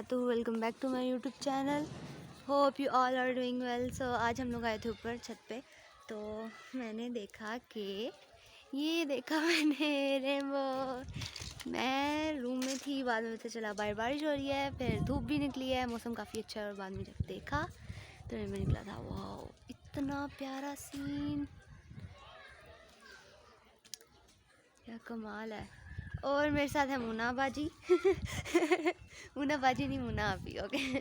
वबरकातुहू। Welcome back to my YouTube channel. Hope you all are doing well. So आज हम लोग आए थे ऊपर छत पे, तो मैंने देखा कि मैंने रेनबो। मैं रूम में थी, बाद में पता चला बाहर बारिश हो रही है, फिर धूप भी निकली है, मौसम काफ़ी अच्छा है। और बाद में जब देखा तो रेनबो निकला था। वाह, इतना प्यारा सीन, क्या कमाल है। और मेरे साथ है मुना बाजी। मुना बाजी नहीं, मुना अभी। ओके।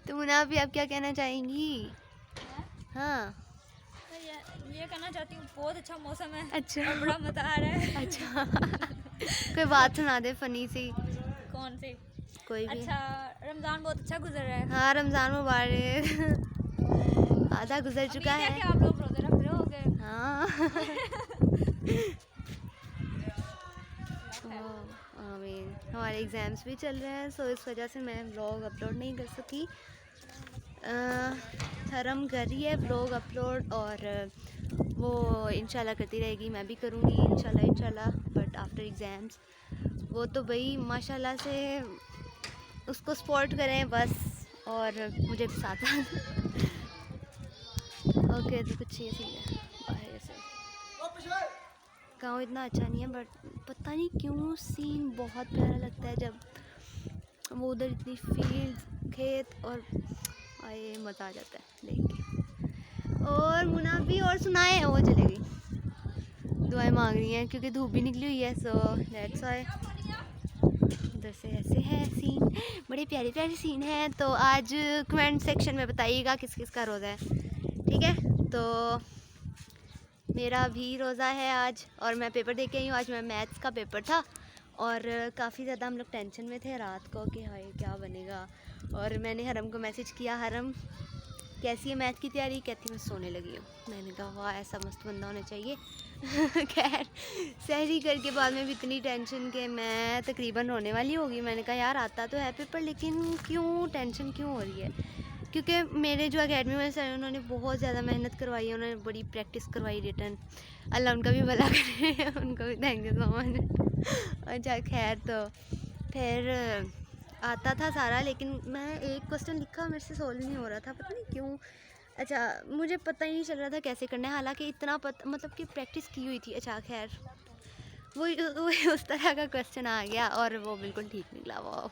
तो मुना अभी आप क्या कहना चाहेंगी? हाँ, ये कहना चाहती हूँ बहुत अच्छा मौसम है। अच्छा, और बड़ा मज़ा आ रहा है। अच्छा। कोई बात सुना दे फनी सी, कौन से? कोई भी। अच्छा, रमज़ान बहुत अच्छा गुजर रहा है। हाँ, रमज़ान मुबारक। आधा गुजर चुका उम्मीद है। कि आप लोग रोज़े रख रहे होगे। हाँ। आमीन। हमारे एग्ज़ाम्स भी चल रहे हैं, सो इस वजह से मैं व्लॉग अपलोड नहीं कर सकी। हरम कर रही है व्लॉग अपलोड, और वो इंशाल्लाह करती रहेगी, मैं भी करूँगी इंशाल्लाह। बट आफ्टर एग्ज़ाम्स वो तो भाई माशाल्लाह से उसको सपोर्ट करें बस, और मुझे भी साथ ओके। तो कुछ ये सीन है बाहर से। गाँव इतना अच्छा नहीं है, बट पता नहीं क्यों सीन बहुत प्यारा लगता है जब वो उधर इतनी फील्ड, खेत, और आए मज़ा आ जाता है देख के। और मुना भी और सुनाए, वो चले गई, दुआएं मांग रही हैं क्योंकि धूप भी निकली हुई है। सो दैट्स व्हाई उधर से ऐसे है सीन, बड़े प्यारे प्यारे सीन हैं। तो आज कमेंट सेक्शन में बताइएगा किस किस का रोज़ा है, ठीक है? तो मेरा भी रोज़ा है आज, और मैं पेपर दे के आई हूँ। आज मैं मैथ्स का पेपर था, और काफ़ी ज़्यादा हम लोग टेंशन में थे रात को कि हाय क्या बनेगा। और मैंने हरम को मैसेज किया, हरम कैसी है मैथ की तैयारी? कहती मैं सोने लगी हूँ। मैंने कहा वाह, ऐसा मस्त बंदा होना चाहिए। खैर, सहरी करके बाद में भी इतनी टेंशन कि मैं तकरीबन रोने वाली होगी। मैंने कहा यार आता तो है पेपर, लेकिन क्यों टेंशन क्यों हो रही है? क्योंकि मेरे जो एकेडमी में सर, उन्होंने बहुत ज़्यादा मेहनत करवाई है, उन्होंने बड़ी प्रैक्टिस करवाई रिटर्न। अल्लाह उनका भी भला करे। उनको भी थैंक यू सो मच। अच्छा खैर, तो फिर आता था सारा, लेकिन मैं एक क्वेश्चन लिखा, मेरे से सोल्व नहीं हो रहा था, पता नहीं क्यों। अच्छा, मुझे पता ही नहीं चल रहा था कैसे करना है, हालांकि इतना मतलब कि प्रैक्टिस की हुई थी। अच्छा खैर, वो उस तरह का क्वेश्चन आ गया, और वो बिल्कुल ठीक निकला वो,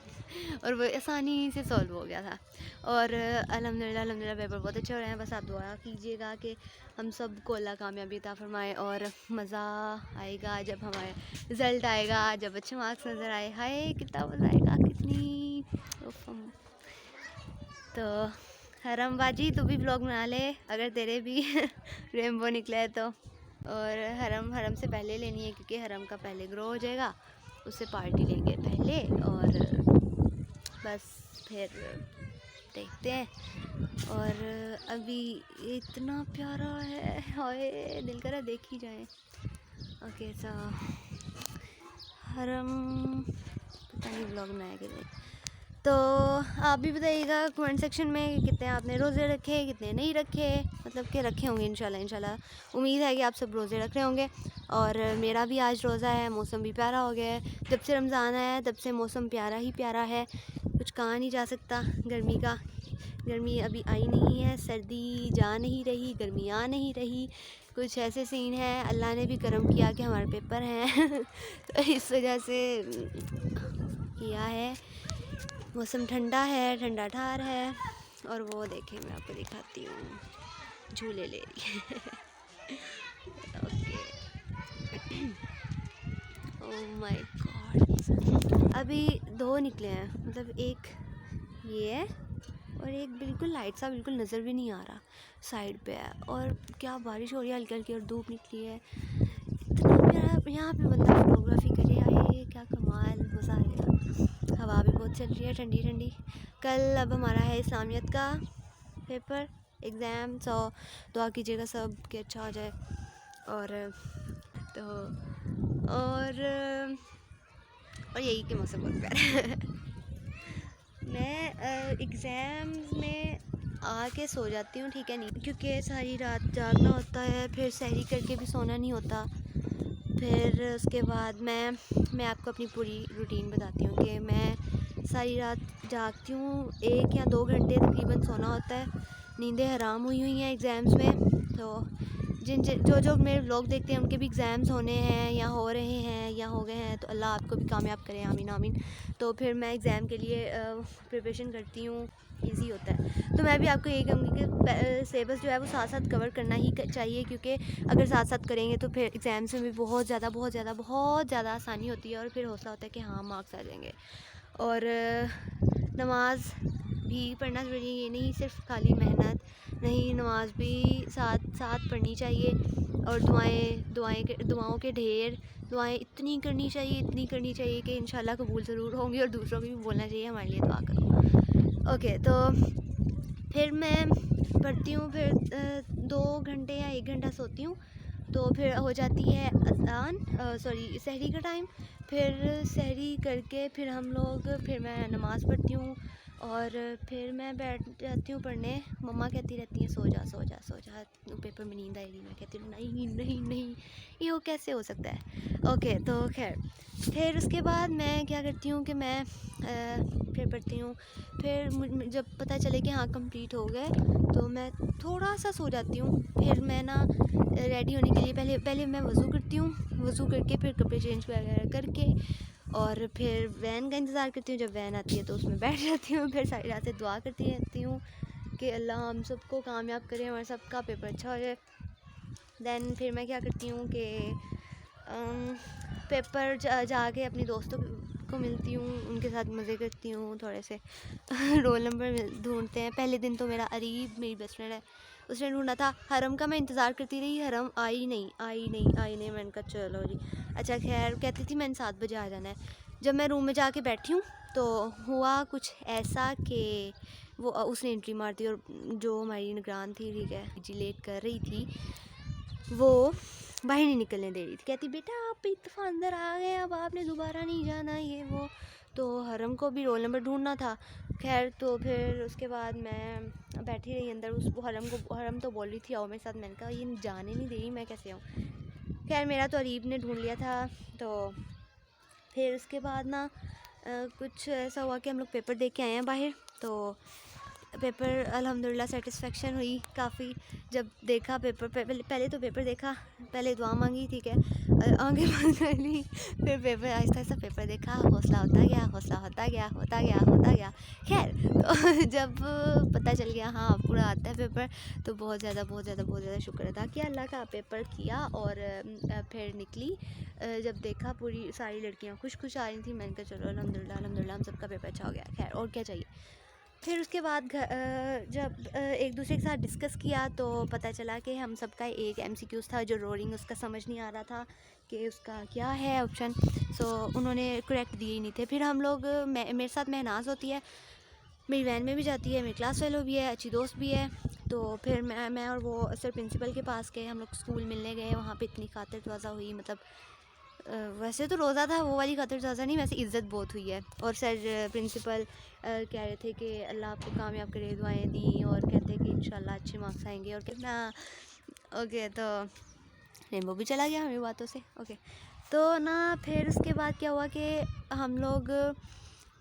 और वो आसानी से सॉल्व हो गया था। और अल्हम्दुलिल्लाह पेपर बहुत अच्छे हो रहे हैं। बस आप दुआ कीजिएगा कि हम सब को अल्लाह कामयाबी अता फरमाए, और मज़ा आएगा जब हमारे रिज़ल्ट आएगा, जब अच्छे मार्क्स नज़र आए। हाय कितना मज़ा आएगा, कितनी तो हरम बाजी तू भी ब्लॉग बना ले अगर तेरे भी रेनबो निकला है तो। और हरम से पहले लेनी है, क्योंकि हरम का पहले ग्रो हो जाएगा, उससे पार्टी लेंगे पहले, और बस फिर देखते हैं। और अभी इतना प्यारा है, हाय दिल करा देख ही जाए। ओके, सो हरम पता नहीं ब्लॉग बनाया कि नहीं। तो आप भी बताइएगा कमेंट सेक्शन में कि कितने आपने रोज़े रखे, कितने नहीं रखे, मतलब कि रखे होंगे इंशाल्लाह। उम्मीद है कि आप सब रोज़े रख रहे होंगे। और मेरा भी आज रोज़ा है। मौसम भी प्यारा हो गया है, जब से रमज़ान आया है तब से मौसम प्यारा ही प्यारा है, कुछ कहा नहीं जा सकता। गर्मी अभी आई नहीं है, सर्दी जा नहीं रही, गर्मी आ नहीं रही, कुछ ऐसे सीन है। अल्लाह ने भी करम किया कि हमारे पेपर हैं। तो इस वजह से किया है। मौसम ठंडा है, ठंडा ठार है। और वो देखें, मैं आपको दिखाती हूँ, झूले ले रही है। ओके। ओह माय गॉड, अभी दो निकले हैं, मतलब एक ये है, और एक बिल्कुल लाइट सा, बिल्कुल नज़र भी नहीं आ रहा, साइड पे है। और क्या बारिश हो रही है हल्की हल्की, और धूप निकली है। इतना प्यारा यहाँ पे बंदा फोटोग्राफी करे, आए क्या कमाल, मज़ा आ गया। हवा भी बहुत चल रही है, ठंडी ठंडी। कल अब हमारा है इस्लामियत का पेपर, एग्ज़ाम। सो दुआ कीजिएगा सब कि अच्छा हो जाए। और तो और यही कि मौसम बहुत प्यारा है। मैं एग्ज़ाम्स में आके सो जाती हूँ, ठीक है, नहीं क्योंकि सारी रात जागना होता है, फिर सहरी करके भी सोना नहीं होता। फिर उसके बाद मैं आपको अपनी पूरी रूटीन बताती हूँ कि मैं सारी रात जागती हूँ, 1 या 2 घंटे तकरीबन सोना होता है। नींदें हराम हुई हुई हैं एग्ज़ाम्स में। तो जो मेरे व्लॉग देखते हैं उनके भी एग्ज़ाम्स होने हैं या हो रहे हैं या हो गए हैं, तो अल्लाह आपको भी कामयाब करे, आमीन आमीन। तो फिर मैं एग्ज़ाम के लिए प्रिपरेशन करती हूँ, ईजी होता है। तो मैं भी आपको यही कहूँगी कि सिलेबस जो है वो साथ साथ कवर करना ही चाहिए, क्योंकि अगर साथ साथ करेंगे तो फिर एग्ज़ाम्स में भी बहुत ज़्यादा आसानी होती है और फिर हौसला होता है कि हाँ मार्क्स आ जाएंगे। और नमाज़ भी पढ़ना ज़रूरी है, ये नहीं सिर्फ खाली मेहनत नहीं, नमाज़ भी साथ साथ पढ़नी चाहिए। और दुआओं के ढेर, दुआएं इतनी करनी चाहिए कि इंशाल्लाह कबूल ज़रूर होंगी। और दूसरों को भी बोलना चाहिए हमारे लिए दुआ करो। ओके, तो फिर मैं पढ़ती हूँ, फिर 2 घंटे या 1 घंटा सोती हूँ। तो फिर हो जाती है सहरी का टाइम। फिर सहरी करके फिर मैं नमाज़ पढ़ती हूँ और फिर मैं बैठ जाती हूँ पढ़ने। मम्मा कहती रहती हैं सो जा पेपर में नींद आएगी। मैं कहती हूँ नहीं, ये वो कैसे हो सकता है। ओके, तो खैर फिर उसके बाद मैं क्या करती हूँ कि मैं फिर पढ़ती हूँ। फिर जब पता चले कि हाँ कंप्लीट हो गए तो मैं थोड़ा सा सो जाती हूँ। फिर मैं ना रेडी होने के लिए पहले मैं वज़ू करती हूँ। वज़ू करके फिर कपड़े चेंज वगैरह करके और फिर वैन का इंतज़ार करती हूँ। जब वैन आती है तो उसमें बैठ जाती हूँ। फिर सारी रात से दुआ करती रहती हूँ कि अल्लाह हम सबको कामयाब करे, हमारे सबका पेपर अच्छा हो जाए। दैन फिर मैं क्या करती हूँ कि पेपर जाके अपने दोस्तों को मिलती हूँ, उनके साथ मज़े करती हूँ थोड़े से। रोल नंबर ढूंढते हैं। पहले दिन तो मेरा अरीब मेरी बेस्ट फ्रेंड है, उसने ढूंढा था। हरम का मैं इंतज़ार करती रही, हरम आई नहीं। मैंने कहा चलो जी, अच्छा खैर कहती थी मैंने 7 बजे आ जाना है। जब मैं रूम में जाके बैठी हूँ तो हुआ कुछ ऐसा कि वो उसने एंट्री मार दी और जो हमारी निगरान थी, ठीक है, विजिलेट कर रही थी, वो बाहर नहीं निकलने दे रही थी। कहती बेटा आप एक दफ़ा अंदर आ गए, अब आपने दोबारा नहीं जाना, ये वो। तो हरम को भी रोल नंबर ढूंढना था। खैर तो फिर उसके बाद मैं बैठी रही अंदर। हरम तो बोल रही थी आओ मेरे साथ। मैंने कहा ये जाने नहीं दे रही, मैं कैसे आऊँ। खैर मेरा तो अरीब ने ढूंढ लिया था। तो फिर उसके बाद ना कुछ ऐसा हुआ कि हम लोग पेपर दे के आए हैं बाहर। तो पेपर अल्हम्दुलिल्लाह सेटिस्फेक्शन हुई काफ़ी। जब देखा पेपर, पहले तो पेपर देखा, पहले दुआ मांगी, ठीक है, आगे बंद कर ली। फिर पेपर आहिस्ता पेपर देखा, हौसला होता गया। खैर तो जब पता चल गया हाँ पूरा आता है पेपर, तो बहुत ज़्यादा शुक्र अदा किया अल्लाह का। पेपर किया और फिर निकली। जब देखा पूरी सारी लड़कियाँ खुश आ रही थी, मैंने कहा चलो अल्हम्दुलिल्लाह हम सबका पेपर अच्छा हो गया। खैर और क्या चाहिए। फिर उसके बाद जब एक दूसरे के साथ डिस्कस किया तो पता चला कि हम सबका एक MCQs था जो रोलिंग, उसका समझ नहीं आ रहा था कि उसका क्या है ऑप्शन। सो उन्होंने करेक्ट दिए ही नहीं थे। फिर हम लोग मेरे साथ महनाज होती है, मेरी वैन में भी जाती है, मेरी क्लास फेलो भी है, अच्छी दोस्त भी है। तो फिर मैं और वो सर प्रिंसिपल के पास गए, हम लोग स्कूल मिलने गए। वहाँ पे इतनी खातिर तवाज़ा हुई, मतलब वैसे तो रोज़ा था, वो वाली खातिर तवाज़ा नहीं, वैसे इज़्ज़त बहुत हुई है। और सर प्रिंसिपल कह रहे थे कि अल्लाह आपको कामयाब करे, दुआएं दी, और कहते हैं कि इंशाल्लाह अच्छे मार्क्स आएंगे और कितना। ओके, तो रेनबो भी चला गया हमें बातों से। ओके, तो ना फिर उसके बाद क्या हुआ कि हम लोग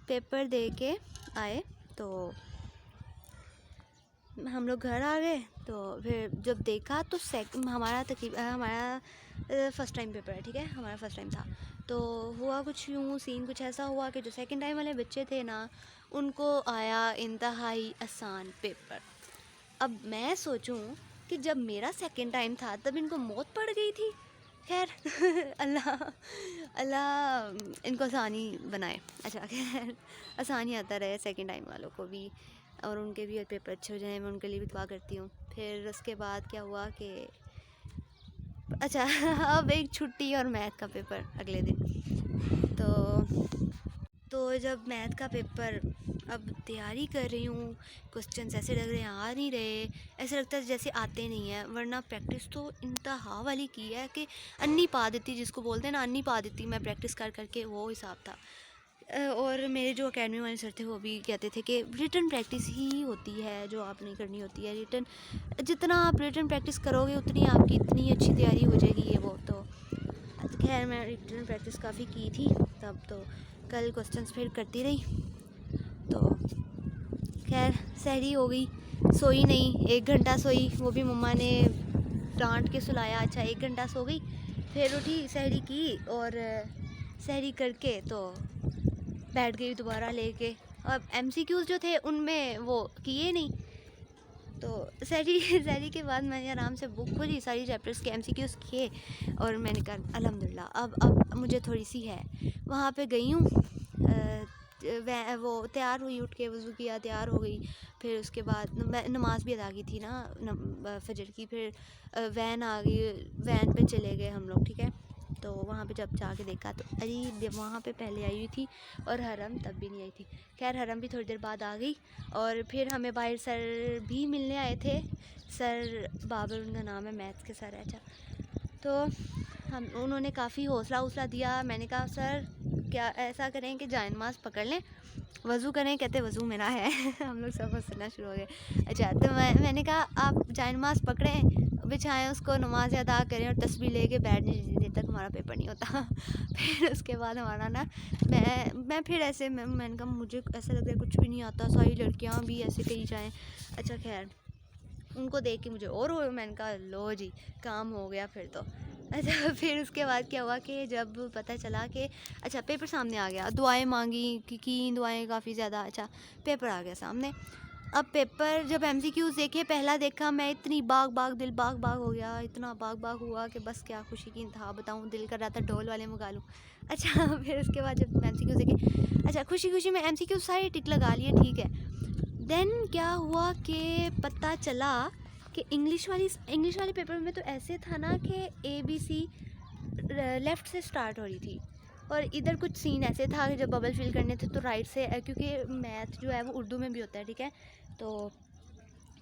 पेपर दे के आए, तो हम लोग घर आ गए। तो फिर जब देखा तो हमारा फ़र्स्ट टाइम पेपर है, ठीक है, हमारा फ़र्स्ट टाइम था। तो हुआ कुछ यूँ, सीन कुछ ऐसा हुआ कि जो सेकंड टाइम वाले बच्चे थे ना, उनको आया इंतहाई आसान पेपर। अब मैं सोचूं कि जब मेरा सेकंड टाइम था तब इनको मौत पड़ गई थी। खैर अल्लाह इनको आसानी बनाए। अच्छा खैर आसानी आता रहे सेकंड टाइम वालों को भी, और उनके भी पेपर अच्छे हो जाए, मैं उनके लिए भी दुआ करती हूँ। फिर उसके बाद क्या हुआ कि अच्छा अब एक छुट्टी और मैथ का पेपर अगले दिन। तो जब मैथ का पेपर, अब तैयारी कर रही हूँ, क्वेश्चंस ऐसे लग रहे हैं आ नहीं रहे, ऐसे लगता है जैसे आते नहीं हैं, वरना प्रैक्टिस तो इंतहा वाली की है कि अन्नी पा देती, जिसको बोलते हैं ना अन्नी पा देती मैं प्रैक्टिस कर करके, वो हिसाब था। और मेरे जो अकेडमी वाले सर थे वो भी कहते थे कि रिटन प्रैक्टिस ही होती है जो आपने करनी होती है। रिटन जितना आप रिटन प्रैक्टिस करोगे उतनी आपकी इतनी अच्छी तैयारी हो जाएगी, ये वो। तो खैर मैं रिटन प्रैक्टिस काफ़ी की थी तब। तो कल क्वेश्चंस फिर करती रही, तो खैर सहरी हो गई, सोई नहीं, 1 घंटा सोई, वो भी मम्मा ने डांट के सुलाया। अच्छा 1 घंटा सो गई, फिर उठी, सहरी की और सहरी करके तो बैठ गई दोबारा लेके। अब MCQs जो थे उनमें वो किए नहीं, तो सहरी के बाद मैंने आराम से बुक खोली, सारी चैप्टर्स के MCQs किए और मैंने कहा अल्हम्दुलिल्लाह अब मुझे थोड़ी सी है। वहाँ पे गई हूँ, वो तैयार हुई, उठ के वज़ू किया, तैयार हो गई। फिर उसके बाद मैं नमाज़ भी अदा की थी ना फजर की। फिर वैन आ गई, वैन पे चले गए हम लोग, ठीक है। तो वहाँ पे जब जाके देखा तो अरे वहाँ पे पहले आई हुई थी और हरम तब भी नहीं आई थी। खैर हरम भी थोड़ी देर बाद आ गई और फिर हमें बाहर सर भी मिलने आए थे। सर बाबर उनका नाम है, मैथ्स के सर है। अच्छा तो उन्होंने काफ़ी हौसला दिया। मैंने कहा सर क्या ऐसा करें कि जाए नमाज़ पकड़ लें, वज़ू करें। कहते वज़ू मेरा है हम लोग सब हंसना शुरू हो गए। अच्छा तो मैंने कहा आप जाए नमाज़ पकड़ें, बिछाएं उसको, नमाज अदा करें और तस्बीह लेके बैठ जाएं जितनी देर तक हमारा पेपर नहीं होता। फिर उसके बाद हमारा ना मैं फिर ऐसे मैंने कहा मुझे ऐसा लग रहा है कुछ भी नहीं आता, सारी लड़कियां भी ऐसे कही जाएं। अच्छा खैर उनको देख के मुझे और हो, मैंने कहा लो जी काम हो गया फिर तो। अच्छा फिर उसके बाद क्या हुआ कि जब पता चला कि अच्छा पेपर सामने आ गया, दुआएं मांगी की दुआएं काफ़ी ज़्यादा। अच्छा पेपर आ गया सामने। अब पेपर जब MCQs देखे, पहला देखा मैं, इतनी दिल बाग हो गया, इतना बाग हुआ कि बस क्या खुशी की इंतहा बताऊँ, दिल कर रहा था ढोल वाले मंगा लूँ। अच्छा फिर उसके बाद जब MCQs देखे, अच्छा खुशी में MCQs सारे टिक लगा लिए, ठीक है। देन क्या हुआ कि पता चला कि इंग्लिश वाले पेपर में तो ऐसे था ना कि ABC लेफ़्ट से स्टार्ट हो रही थी और इधर कुछ सीन ऐसे था कि जब बबल फिल करने थे तो राइट से, क्योंकि मैथ जो है वो उर्दू में भी होता है, ठीक है। तो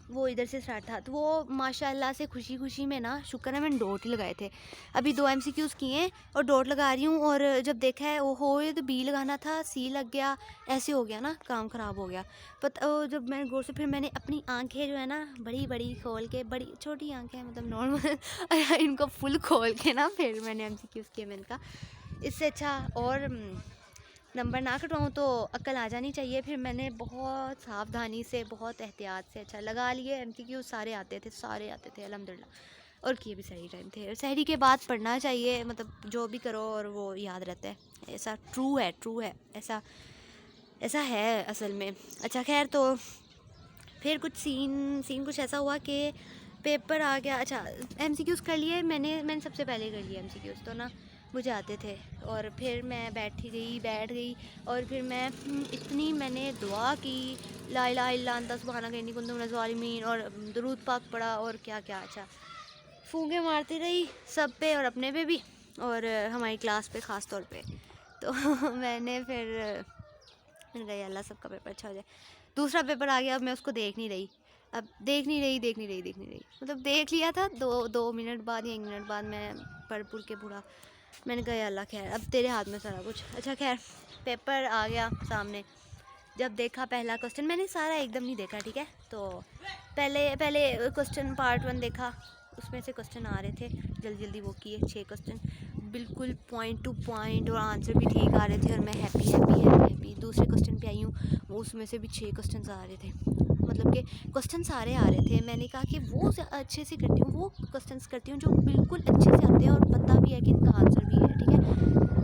वो इधर से स्टार्ट था। तो वो माशाल्लाह से खुशी में ना, शुक्र है मैंने डॉट ही लगाए थे। अभी 2 MCQs किए और डॉट लगा रही हूँ और जब देखा है वो हो तो B लगाना था, C लग गया, ऐसे हो गया ना, काम ख़राब हो गया। जब मैं गौर से फिर मैंने अपनी आंखें जो है ना बड़ी खोल के, बड़ी छोटी आंखें मतलब नॉर्मल इनको फुल खोल के ना फिर मैंने MCQs किए। मैंने कहा इससे अच्छा और नंबर ना कटवाऊँ तो अक्ल आ जानी चाहिए। फिर मैंने बहुत सावधानी से, बहुत एहतियात से अच्छा लगा लिए। MCQ सारे आते थे अल्हम्दुलिल्लाह, और किए भी सही टाइम थे। और सहरी के बाद पढ़ना चाहिए, मतलब जो भी करो और वो याद रहता है, ऐसा ट्रू है, ऐसा है असल में। अच्छा खैर तो फिर कुछ सीन कुछ ऐसा हुआ कि पेपर आ गया। अच्छा MCQs कर लिए मैंने सबसे पहले कर लिए MCQs, तो ना मुझे आते थे। और फिर मैं बैठ गई और फिर इतनी मैंने दुआ की, ला इलाहा इल्ला अंता सुब्हानका इन्नी कुन्तु मिनज़ ज़ालिमीन, और दुरूद पाक पढ़ा और क्या अच्छा फूंके मारती रही सब पे और अपने पे भी और हमारी क्लास पे ख़ास तौर पे। तो मैंने कहा अल्लाह सबका पेपर अच्छा हो जाए। दूसरा पेपर आ गया, अब मैं उसको देख नहीं रही, मतलब देख लिया था 2 मिनट बाद या 1 मिनट बाद मैं पढ़ के पूरा। मैंने कहा अल्लाह खैर, अब तेरे हाथ में सारा कुछ। अच्छा खैर पेपर आ गया सामने, जब देखा पहला क्वेश्चन, मैंने सारा एकदम नहीं देखा, ठीक है। तो पहले क्वेश्चन पार्ट 1 देखा, उसमें से क्वेश्चन आ रहे थे, जल्दी वो किए 6 क्वेश्चन बिल्कुल पॉइंट टू पॉइंट और आंसर भी ठीक आ रहे थे और मैं हैप्पी। दूसरे क्वेश्चन पे आई हूँ, वो उसमें से भी 6 क्वेश्चन आ रहे थे, मतलब कि क्वेश्चन सारे आ रहे थे। मैंने कहा कि वो अच्छे से करती हूँ, वो क्वेश्चन करती हूँ जो बिल्कुल अच्छे से आते हैं और पता भी है कि इनका आंसर भी है, ठीक है।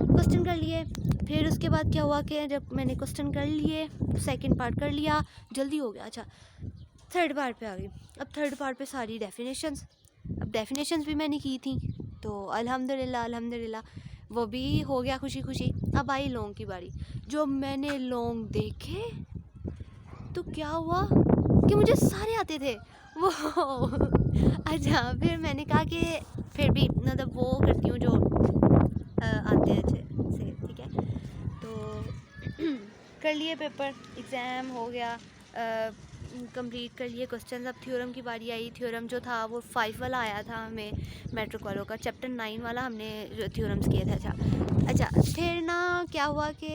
क्वेश्चन कर लिए। फिर उसके बाद क्या हुआ कि जब मैंने क्वेश्चन कर लिए, सेकंड पार्ट कर लिया, जल्दी हो गया। अच्छा थर्ड पार्ट पे आ गई। अब थर्ड पार्ट पे सारी डेफिनेशंस भी मैंने की थी, तो अल्हम्दुलिल्लाह वो भी हो गया खुशी। अब आई लॉन्ग की बारी। जो मैंने लॉन्ग देखे तो क्या हुआ कि मुझे सारे आते थे वो। अच्छा फिर मैंने कहा कि फिर भी मतलब वो करती हूँ जो आते हैं अच्छे से, ठीक है। तो कर लिए पेपर, एग्ज़ाम हो गया, कंप्लीट कर लिए क्वेश्चन। अब थ्योरम की बारी आई। थ्योरम जो था वो 5 वाला आया था हमें, मैट्रिक वालों का। चैप्टर 9 वाला हमने जो थ्योरम्स किए थे। अच्छा फिर ना क्या हुआ कि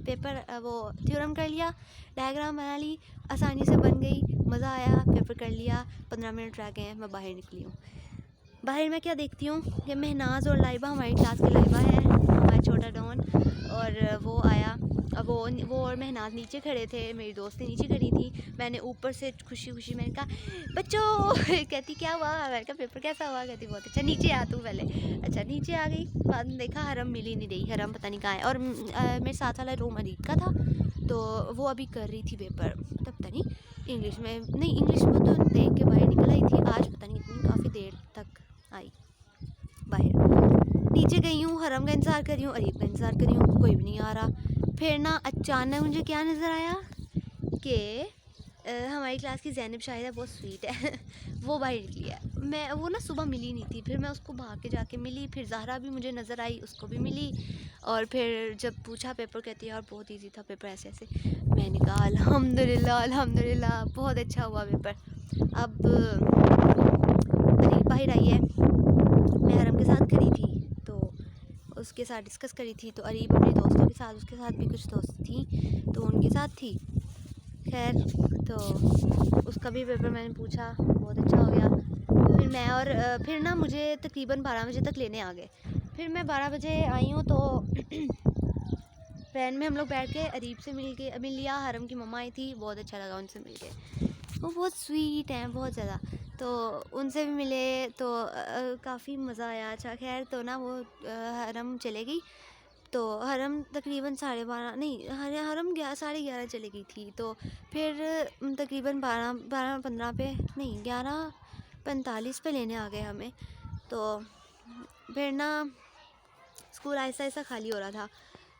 पेपर वो थ्योरम कर लिया, डायग्राम बना ली, आसानी से बन गई, मज़ा आया। पेपर कर लिया, 15 मिनट रह गए हैं, मैं बाहर निकली हूँ। बाहर मैं क्या देखती हूँ कि महनाज और लाइबा, हमारी क्लास के लाइबा है, हमारा छोटा डॉन, और वो आया वो और मेहनाज नीचे खड़े थे, मेरी दोस्तें नीचे खड़ी थी। मैंने ऊपर से खुशी खुशी मैंने कहा बच्चों कहती क्या हुआ, मैंने कहा पेपर कैसा हुआ, कहती बहुत अच्छा, नीचे आ तू पहले। अच्छा नीचे आ गई, बाद में देखा हरम मिल ही नहीं रही, हरम पता नहीं कहाँ है। और मेरे साथ वाला रूम अरीब का था, तो वो अभी कर रही थी पेपर, तब पता नहीं इंग्लिश में, नहीं इंग्लिश में तो देख के बाहर निकल आई थी, आज पता नहीं इतनी काफ़ी देर तक आई बाहर। नीचे गई हूँ, हरम का इंतज़ार कर रही हूँ, अरीब का इंतज़ार कर रही हूँ, कोई भी नहीं आ रहा। फिर ना अचानक मुझे क्या नज़र आया कि हमारी क्लास की ज़ैनब शाहिदा बहुत स्वीट है वो बाहर निकली है। मैं वो ना सुबह मिली नहीं थी, फिर मैं उसको भाग के जाके मिली, फिर ज़हरा भी मुझे नज़र आई, उसको भी मिली। और फिर जब पूछा पेपर, कहती है यार बहुत इजी था पेपर, ऐसे ऐसे। मैंने कहा अल्हम्दुलिल्लाह अल्हम्दुलिल्लाह बहुत अच्छा हुआ पेपर। अब अरीब बाहर आई है, मैं हरम के साथ खड़ी थी, तो उसके साथ डिस्कस करी थी। तो अरीब अपने दोस्तों के साथ, उसके साथ भी कुछ दोस्त थी तो उनके साथ थी। खैर तो उसका भी पेपर मैंने पूछा, बहुत अच्छा हो गया। फिर मैं और फिर ना मुझे तकरीबन 12 बजे तक लेने आ गए। फिर मैं 12 बजे आई हूँ तो वैन में हम लोग बैठ के अरीब से मिल लिया। हरम की मम्मा आई थी, बहुत अच्छा लगा उनसे मिल के, वो बहुत स्वीट हैं बहुत ज़्यादा, तो उनसे भी मिले तो काफ़ी मज़ा आया। अच्छा खैर तो ना वो हरम चले गई, तो हरम तकरीबन 12:30 नहीं हरम 11:30 चली गई थी। तो फिर तकरीबन 12:15 पे नहीं 11:45 पे लेने आ गए हमें। तो फिर ना स्कूल आहिस्ता आहिस्ता खाली हो रहा था,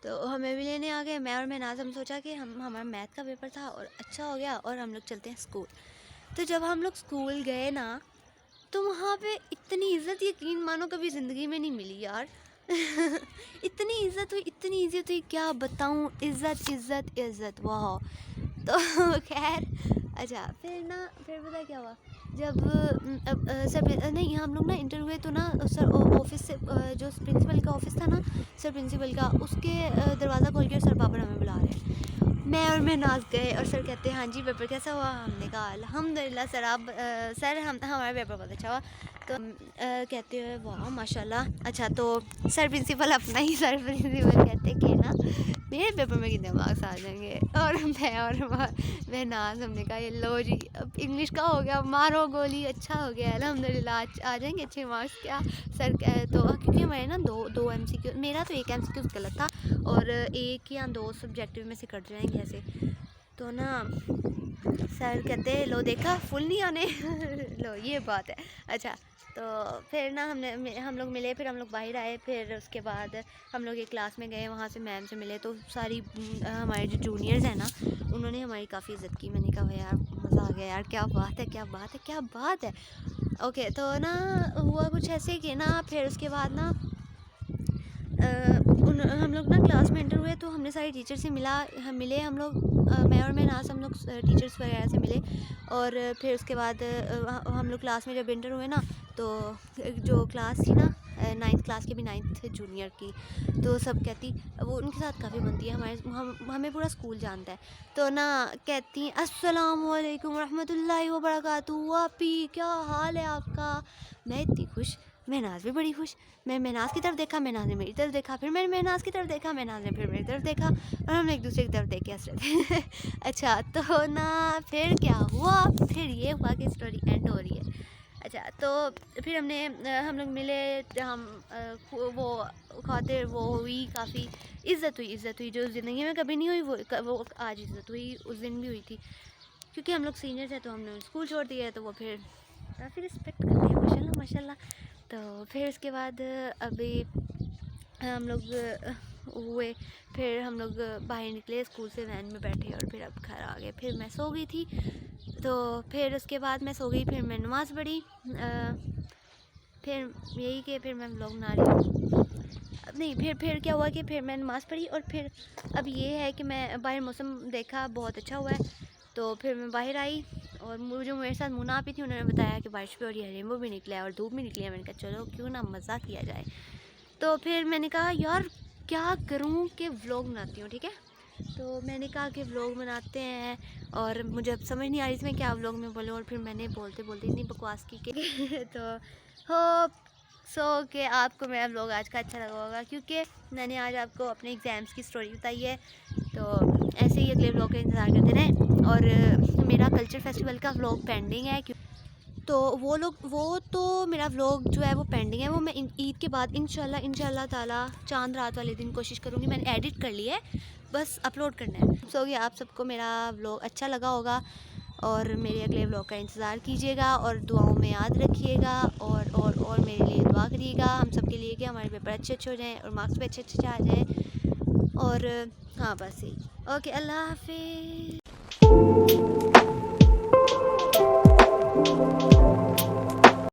तो हमें भी लेने आ गए। मैं और महनाज हम सोचा कि हमारा मैथ का पेपर था और अच्छा हो गया और हम लोग चलते हैं स्कूल। तो जब हम लोग स्कूल गए ना, तो वहाँ पे इतनी इज़्ज़त यकीन मानो कभी ज़िंदगी में नहीं मिली यार इतनी इज़्ज़त हुई, इतनी इज़्ज़त हुई, क्या बताऊँ, इज़्ज़त इज़्ज़त इज़्ज़त, वाह। तो खैर अच्छा फिर पता क्या हुआ, जब सब नहीं हम लोग ना इंटर हुए तो ना सर ऑफिस से जो प्रिंसिपल का ऑफिस था ना, सर प्रिंसिपल का, उसके दरवाज़ा खोल के सर पापा हमें बुला रहे हैं। मैं और महनाज गए और सर कहते हैं हाँ जी पेपर कैसा हुआ। हमने कहा अल्हम्दुलिल्लाह सर, आप सर हम हमारा पेपर बहुत अच्छा हुआ। तो कहते हैं वाह माशाल्लाह। अच्छा तो सर प्रिंसिपल अपना ही सर प्रिंसिपल कहते हैं कि ना मेरे पेपर में कितने मार्क्स आ जाएंगे, और मैं और महनाज हमने कहा ये लो जी अब इंग्लिश का हो गया, मारो गोली, अच्छा हो गया अल्हम्दुलिल्लाह, आ जाएंगे अच्छे मार्क्स। क्या सर तो क्योंकि हमारे ना दो MCQ, मेरा तो एक MCQ गलत था और एक या दो सब्जेक्टिव में से कट जाएंगे ऐसे। तो ना सर कहते लो देखा फुल नहीं आने लो ये बात है। अच्छा तो फिर ना हम लोग मिले, फिर हम लोग बाहर आए, फिर उसके बाद हम लोग एक क्लास में गए, वहाँ से मैम से मिले। तो सारी हमारे जो जूनियर्स हैं ना, उन्होंने हमारी काफ़ी इज़्ज़त की। मैंने कहा यार मज़ा आ गया यार, क्या बात है क्या बात है क्या बात है। ओके तो ना हुआ कुछ ऐसे कि ना फिर उसके बाद ना हम लोग ना क्लास में एंटर हुए, तो हमने सारे टीचर से मिले हम लोग, मैं और महनाज हम लोग टीचर्स वगैरह से मिले। और फिर उसके बाद हम लोग क्लास में जब एंटर हुए ना, तो जो क्लास थी ना 9th क्लास की भी 9th जूनियर की, तो सब कहती वो उनके साथ काफ़ी बनती है, हमें पूरा स्कूल जानता है। तो ना कहती अस्सलाम वालेकुम रहमतुल्लाहि व बरकातुहू, आपी क्या हाल है आपका। मैं इतनी खुश, महनाज भी बड़ी खुश। मैं महनाज की तरफ देखा, महनाज ने मेरी तरफ देखा, फिर मैंने महनाज की तरफ देखा, महनाज ने फिर मेरी तरफ देखा, और हम एक दूसरे की तरफ देख के हंस रहे थे अच्छा तो ना फिर क्या हुआ, फिर ये हुआ कि स्टोरी एंड हो रही है। अच्छा तो फिर हम लोग मिले, हम वो खातिर वो हुई, काफ़ी इज़्ज़त हुई जो ज़िंदगी में कभी नहीं हुई, वो आज इज़्ज़त हुई, उस दिन भी हुई थी। क्योंकि हम लोग सीनियर थे तो हमने स्कूल छोड़ दिया है, तो वो फिर काफ़ी रिस्पेक्ट करते हैं माशाल्लाह माशाल्लाह। तो फिर उसके बाद अभी हम लोग हुए, फिर हम लोग बाहर निकले स्कूल से, वैन में बैठे और फिर अब घर आ गए। फिर मैं सो गई थी, तो फिर उसके बाद मैं सो गई, फिर मैं नमाज़ पढ़ी, फिर यही कि फिर मैं व्लॉग बना रही हूँ। अब नहीं फिर क्या हुआ कि फिर मैं नमाज़ पढ़ी, और फिर अब ये है कि मैं बाहर मौसम देखा बहुत अच्छा हुआ है, तो फिर मैं बाहर आई, और जो मेरे साथ मुना आपी थी उन्होंने बताया कि बारिश भी हो रही है, रेनबो भी निकला है और धूप भी निकली है। मैंने कहा चलो क्यों ना मज़ा किया जाए। तो फिर मैंने कहा यार क्या करूँ कि व्लॉग बनाती हूँ, ठीक है। तो मैंने कहा कि व्लॉग बनाते हैं, और मुझे अब समझ नहीं आ रही थी मैं क्या व्लॉग में बोलूँ, और फिर मैंने बोलते बोलते इतनी बकवास की कि तो होप सो कि आपको मेरा व्लॉग आज का अच्छा लगा होगा, क्योंकि मैंने आज आपको अपने एग्ज़ाम्स की स्टोरी बताई है। तो ऐसे ही अगले व्लॉग का इंतज़ार करते रहें। और मेरा कल्चर फेस्टिवल का व्लॉग पेंडिंग है, तो वो तो मेरा व्लॉग जो है वो पेंडिंग है, वो मैं ईद के बाद इंशाल्लाह ताला चांद रात वाले दिन कोशिश करूँगी। मैंने एडिट कर लिया है, बस अपलोड करना है। सो ये आप सबको मेरा व्लॉग अच्छा लगा होगा और मेरे अगले व्लॉग का इंतज़ार कीजिएगा और दुआओं में याद रखिएगा और मेरे लिए दुआ करिएगा हम सब के लिए कि हमारे पेपर अच्छे हो जाएँ और मार्क्स भी अच्छे आ जाएँ। और हाँ बस यही। ओके, अल्लाह हाफिज़।